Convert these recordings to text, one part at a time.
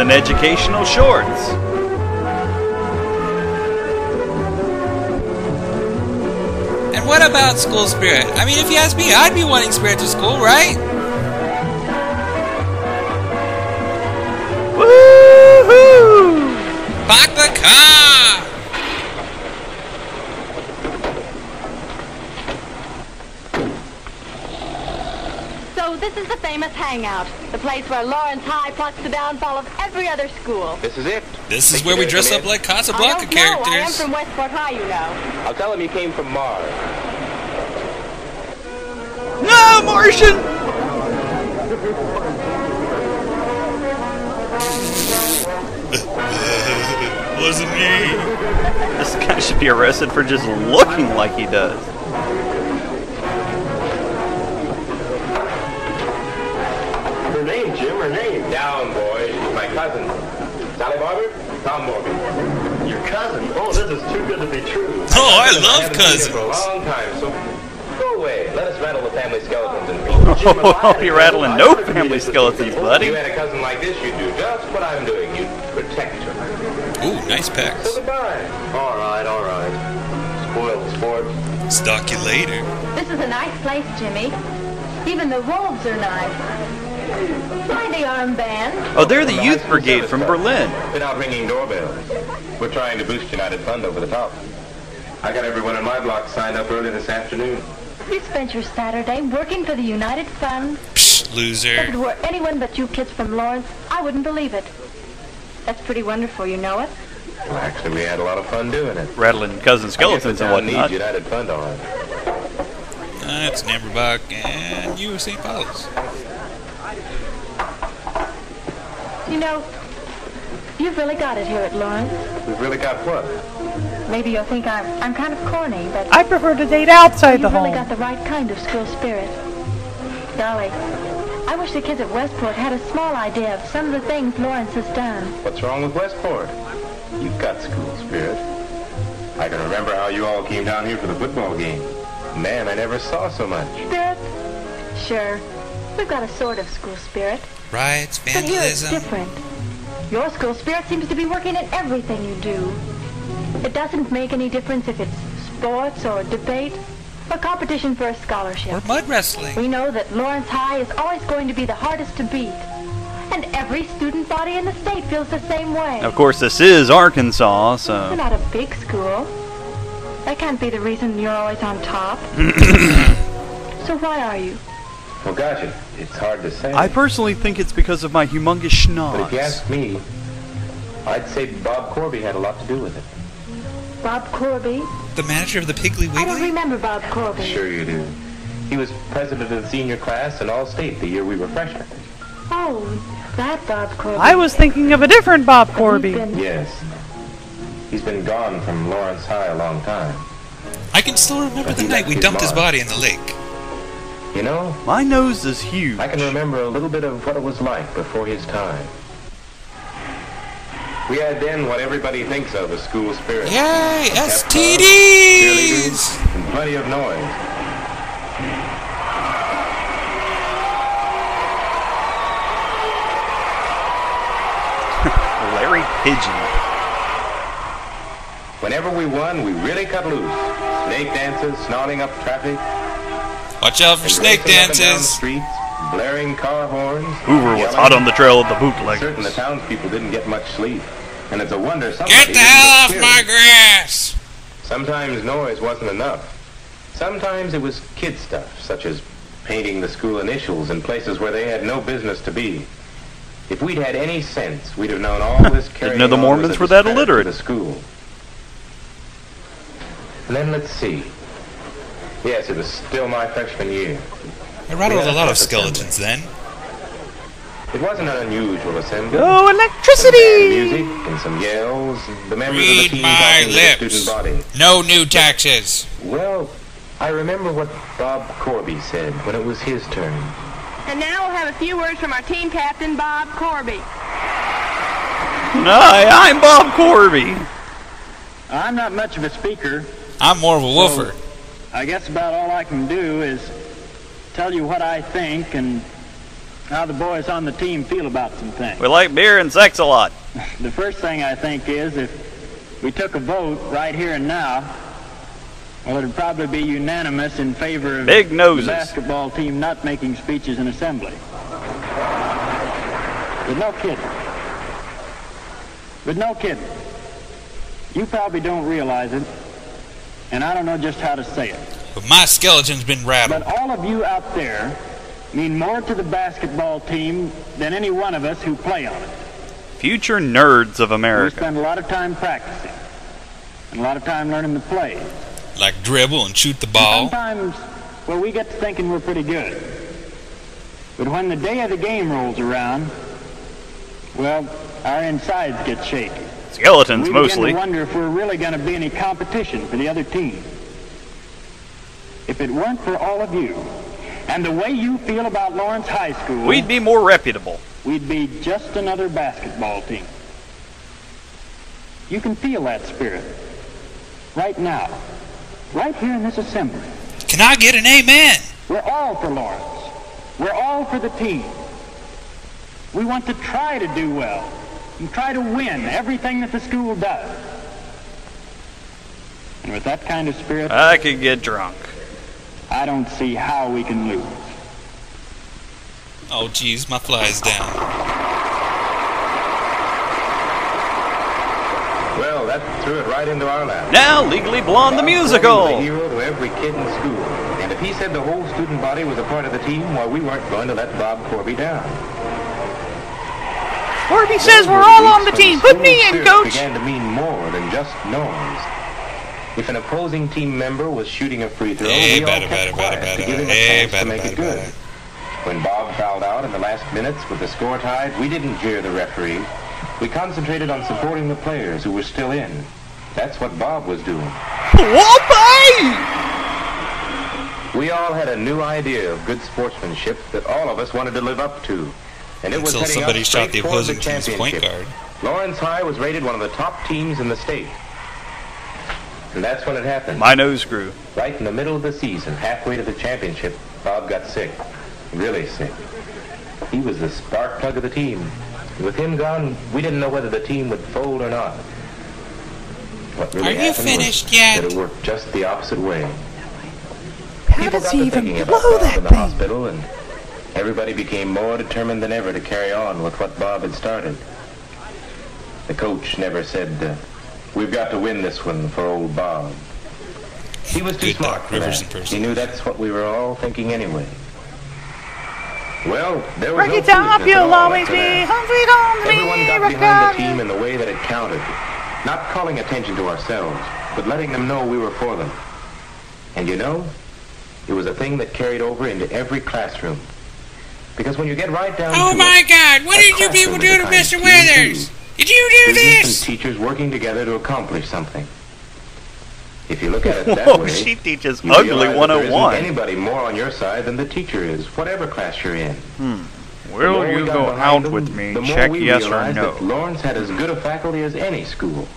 and educational shorts. And what about school spirit? I mean, if you ask me, I'd be wanting spirit to school, right? Woohoo! Park the car! So this is the famous hangout, the place where Lawrence High plots the downfall of every other school. This is it. This is where we dress up like Casablanca characters. I am from Westport High, you know. I'll tell him you came from Mars. No, Martian! Wasn't me. This guy should be arrested for just looking like he does. Her name, Jim, her name. Down, boy. She's my cousin. Sally Barber? Tom Morgan. Your cousin? Oh, this is too good to be true. Oh, I love haven't seen cousins. you for a long time, so go away. Let us rattle the family skeletons and Jim, if I had a You're cousin, rattling I'd no like to be family this skeletons, people. buddy. If you had a cousin like this, you'd do just what I'm doing. You'd protect her. Ooh, nice pecs. So goodbye. All right, all right. Spoiled sport. Stalk you later. This is a nice place, Jimmy. Even the wolves are nice. Why the armband? Oh, they're the youth brigade from Berlin. Been out ringing doorbells. We're trying to boost United Fund over the top. I got everyone in my block signed up early this afternoon. You spent your Saturday working for the United Fund. Psh, If it loser. were anyone but you kids from Lawrence, I wouldn't believe it. That's pretty wonderful, you know it. Well, actually, we had a lot of fun doing it. Rattling cousin skeletons and town needs whatnot. United Fund on it. It's Namberbuck and you, St. Paul's. You know, you've really got it here at Lawrence. We've really got what? Maybe you'll think I'm kind of corny, but I prefer to date outside the you've really home. got the right kind of school spirit. Golly, I wish the kids at Westport had a small idea of some of the things Lawrence has done. What's wrong with Westport? You've got school spirit. I can remember how you all came down here for the football game. Man, I never saw so much. Spirit? Sure. We've got a sort of school spirit. Riots, But here it's vandalism. different. Your school spirit seems to be working in everything you do. It doesn't make any difference if it's sports or debate or competition for a scholarship. Or mud wrestling. We know that Lawrence High is always going to be the hardest to beat. And every student body in the state feels the same way. Of course, this is Arkansas, We're so... not a big school. That can't be the reason you're always on top. So why are you? Well, gosh, it's hard to say. I personally think it's because of my humongous But if you schnoz. ask me, I'd say Bob Corby had a lot to do with it. Bob Corby? The manager of the Piggly I don't Wiggly? remember Bob Corby. Sure you do. He was president of the senior class in all state the year we were freshmen. Oh, that Bob Corby. I was thinking of a different Bob Corby. He's been- Yes. He's been gone from Lawrence High a long time. I can still remember the night we dumped his body in the lake. You know, My nose is huge. I can remember a little bit of what it was like before his time. We had then what everybody thinks of as school spirit. Yay, Pep clubs, STDs! cheerleaders, and plenty of noise. Larry Pigeon. Whenever we won, we really cut loose. Snake dances, snarling up traffic, Watch out for and snake racing up and down the dances. streets, blaring car horns. Hoover was yelling. hot on the trail of the Certain the bootleggers. townspeople didn't get much sleep, and it's a wonder somebody Get the didn't hell off get my killed. grass! Sometimes noise wasn't enough. Sometimes it was kid stuff, such as painting the school initials in places where they had no business to be. If we'd had any sense, we'd have known all this carrying know the on Mormons was a were that discredit to illiterate. the school. And then let's see. Yes, it was still my freshman year. I rattled Yeah, a lot of that's skeletons then. It wasn't an unusual assembly. Go Band electricity! music and some yells, and the members of the Read team my talking to the lips. student body. No new taxes. Well, I remember what Bob Corby said when it was his turn. And now we'll have a few words from our team captain, Bob Corby. Hi, I'm Bob Corby. I'm not much of a speaker. I'm more of a woofer. I guess about all I can do is tell you what I think and how the boys on the team feel about some things. We like beer and sex a lot. The first thing I think is if we took a vote right here and now, well, it'd probably be unanimous in favor of Big noses. the basketball team not making speeches in assembly. But no kidding. But no kidding. You probably don't realize it, and I don't know just how to say it. But my skeleton's been rattled. But all of you out there mean more to the basketball team than any one of us who play on it. Future nerds of We America. spend a lot of time practicing and a lot of time learning the plays. Like dribble and shoot the ball. Sometimes, well, we get to thinking we're pretty good. But when the day of the game rolls around, well, our insides get shaky. Skeletons, We mostly. begin to wonder if we're really going to be any competition for the other team. If it weren't for all of you and the way you feel about Lawrence High School, We'd be more reputable. we'd be just another basketball team. You can feel that spirit right now, right here in this assembly. Can I get an amen? We're all for Lawrence. We're all for the team. We want to try to do well and try to win everything that the school does. And with that kind of spirit, I could get drunk. I don't see how we can lose. Oh, geez, my fly's down. Well, that threw it right into our lap. Now, Legally Blonde the Bob Corby was musical. a hero to every kid in school. And if he said the whole student body was a part of the team, well, we weren't going to let Bob Corby down. Corby says we're all on the team. Put me in, Spirit coach. began to mean more than just noise. If an opposing team member was shooting a free throw, Hey, we all batter, kept batter, quiet batter, to give him a hey, chance to batter, make batter, it good. batter. When Bob fouled out in the last minutes with the score tied, we didn't jeer the referee. We concentrated on supporting the players who were still in. That's what Bob was doing. Whoopee! We all had a new idea of good sportsmanship that all of us wanted to live up to. And it was Until heading somebody up shot the straight towards opposing team's point championship. guard. Lawrence High was rated one of the top teams in the state. And that's when it happened. My nose grew. Right in the middle of the season, halfway to the championship, Bob got sick. Really sick. He was the spark plug of the team. With him gone, we didn't know whether the team would fold or not. What really Are you happened was finished yet? that it worked just the opposite way. How People does got he to even thinking about blow Bob that in the thing? hospital, and everybody became more determined than ever to carry on with what Bob had started. The coach never said, we've got to win this one for old Bob. He was too Good smart Doc for Rivers that. in person. He knew that's what we were all thinking anyway. Well, there was Rocky no top, foolishness at you'll all always after be that. home sweet home Everyone me, got rock behind the on. team in the way that it counted. Not calling attention to ourselves, but letting them know we were for them. And you know, it was a thing that carried over into every classroom. Because when you get right down Oh to my it, God, what a did you people classroom do to is a Mr. kind of team, Withers? too. Did you do Students this? and teachers working together to accomplish something. If you look at it that Whoa, way, she teaches you Ugly realize that there isn't 101. anybody more on your side than the teacher is, whatever class you're in. The Will more we you got go behind out them, with me? the more Check we yes or realized no. that Lawrence had as good a faculty as any school.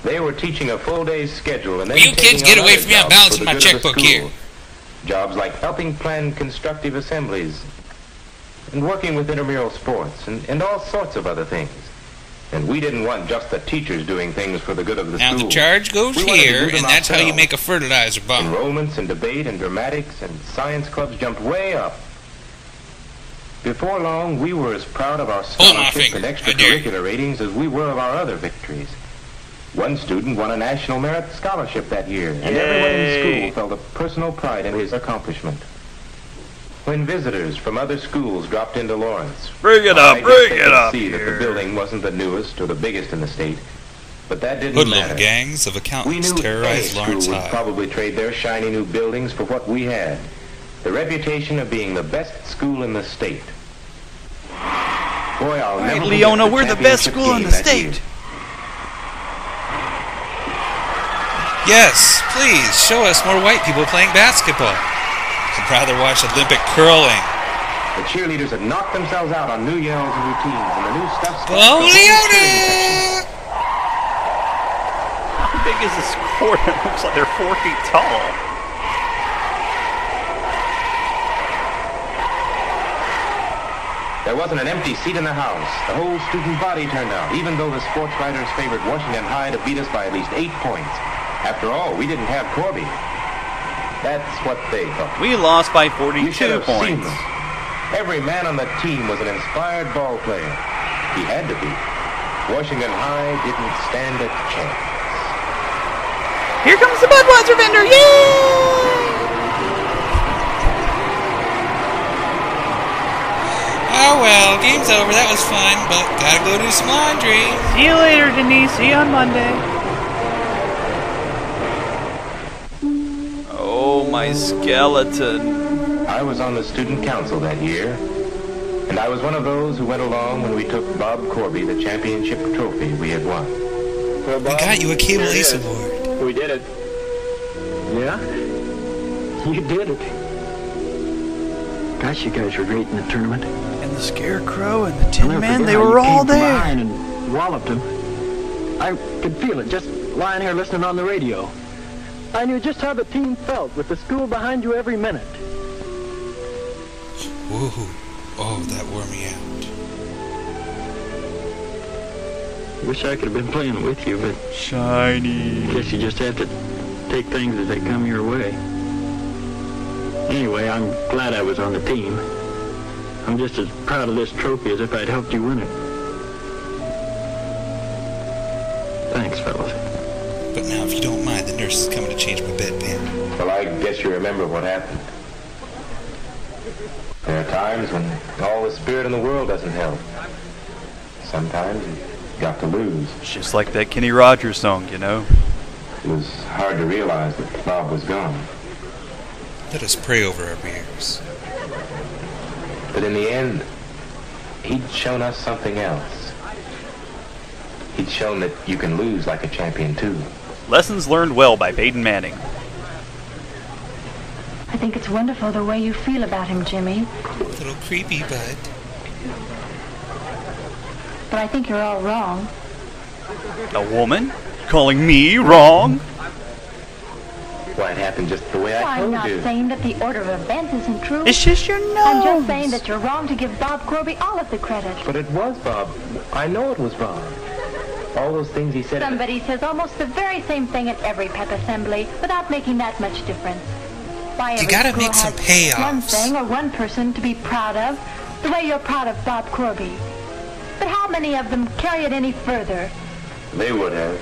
They were teaching a full day's schedule and then Will you kids taking get on away other from me? I'm jobs balancing for the my good of the checkbook school. here. Jobs like helping plan constructive assemblies and working with intramural sports and all sorts of other things. And we didn't want just the teachers doing things for the good of the Now school. the charge goes We wanted to here, do them and that's how you ourselves. make a fertilizer bomb. Enrollments in debate and dramatics and science clubs jumped way up. Before long, we were as proud of our Pull my scholarship and finger. I dare you. extracurricular ratings as we were of our other victories. One student won a National Merit Scholarship that year, and everyone in Yay. school felt a personal pride in his accomplishment. When visitors from other schools dropped into Lawrence, Bring it I up, guess bring they it could up see that the here. building wasn't the newest or the biggest in the state, but that didn't Hoodlum matter. gangs of We accountants knew terrorized any Lawrence school would High. probably trade their shiny new buildings for what we had. The reputation of being the best school in the state. Boy, I'll never forget Leona, we're the best championship school in game the that state. year. Yes, please, show us more white people playing basketball. I'd rather watch Olympic curling. The cheerleaders had knocked themselves out on new yells and routines, and the new stuff. Oh, Leona! How big is this court? It looks like they're 4 feet tall. There wasn't an empty seat in the house. The whole student body turned out, even though the sports writers favored Washington High to beat us by at least 8 points. After all, we didn't have Corby. That's what they thought. We lost by You 42 should have seen points. them. Every man on the team was an inspired ball player. He had to be. Washington High didn't stand a chance. Here comes the Budweiser vendor. Yay! Oh well, game's over. That was fun, but gotta go do some laundry. See you later, Denise. See you on Monday. Oh, my skeleton. I was on the student council that year, and I was one of those who went along when we took Bob Corby the championship trophy we had won. Well, We Bob, got you a Cable here it Ace is. Award. We did it. Yeah? You did it. Gosh, you guys were great in the tournament. And the Scarecrow and the I'll Tin never Man, forget they how were you all came from there. behind and walloped him. I could feel it just lying here listening on the radio. I knew just how the team felt with the school behind you every minute. Woohoo. Oh, that wore me out. Wish I could have been playing with you, but Shiny. guess you just have to take things as they come your way. Anyway, I'm glad I was on the team. I'm just as proud of this trophy as if I'd helped you win it. Thanks, fellas. But now, if you don't mind, the nurse is coming to change my bedpan. Well, I guess you remember what happened. There are times when all the spirit in the world doesn't help. Sometimes you got to lose. It's just like that Kenny Rogers song, you know. It was hard to realize that Bob was gone. Let us pray over our beers. But in the end, he'd shown us something else. He'd shown that you can lose like a champion, too. Lessons learned well by Peyton Manning. I think it's wonderful the way you feel about him, Jimmy. A little creepy, but But I think you're all wrong. A woman? Calling me wrong? Why, it happened just the way I I'm told not you. saying that the order of events isn't true. It's just your nose. I'm just saying that you're wrong to give Bob Corby all of the credit. But it was Bob. I know it was Bob. All those things he said. Somebody says almost the very same thing at every pep assembly without making that much difference. Why, every gotta school make some has payoffs. one thing or one person to be proud of, the way you're proud of Bob Corby. But how many of them carry it any further? They would have,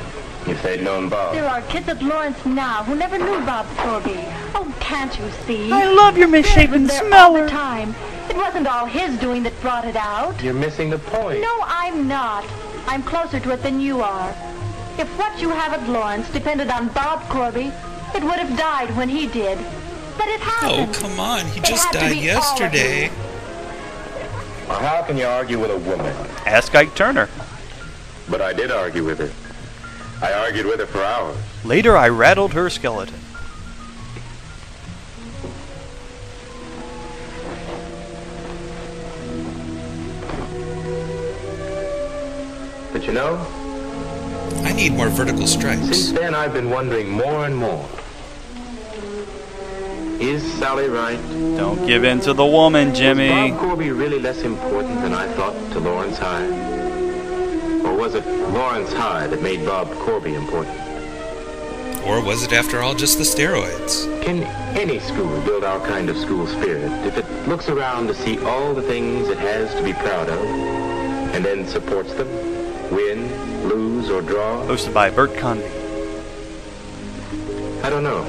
if they'd known Bob. There are kids at Lawrence now who never knew Bob Corby. Oh, can't you see? I love your Spirit misshapen was there all the smeller. time. It wasn't all his doing that brought it out. You're missing the point. No, I'm not. I'm closer to it than you are. If what you have at Lawrence depended on Bob Corby, it would have died when he did. But it oh, hasn't. come on. He It just had to died be all of yesterday. Well, how can you argue with a woman? Ask Ike Turner. But I did argue with her. I argued with her for hours. Later, I rattled her skeleton. But you know, I need more vertical stripes. since then I've been wondering more and more. Is Sally right? Don't give in to the woman, Jimmy. Was Bob Corby really less important than I thought to Lawrence High? Or was it Lawrence High that made Bob Corby important? Or was it, after all, just the steroids? Can any school build our kind of school spirit if it looks around to see all the things it has to be proud of and then supports them, win, lose, or draw? Hosted by Bert Convey. I don't know.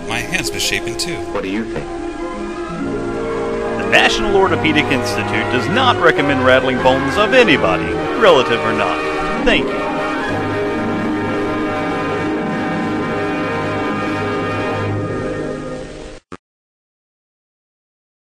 My hand's misshapen, too. What do you think? The National Orthopedic Institute does not recommend rattling bones of anybody, relative or not. Thank you.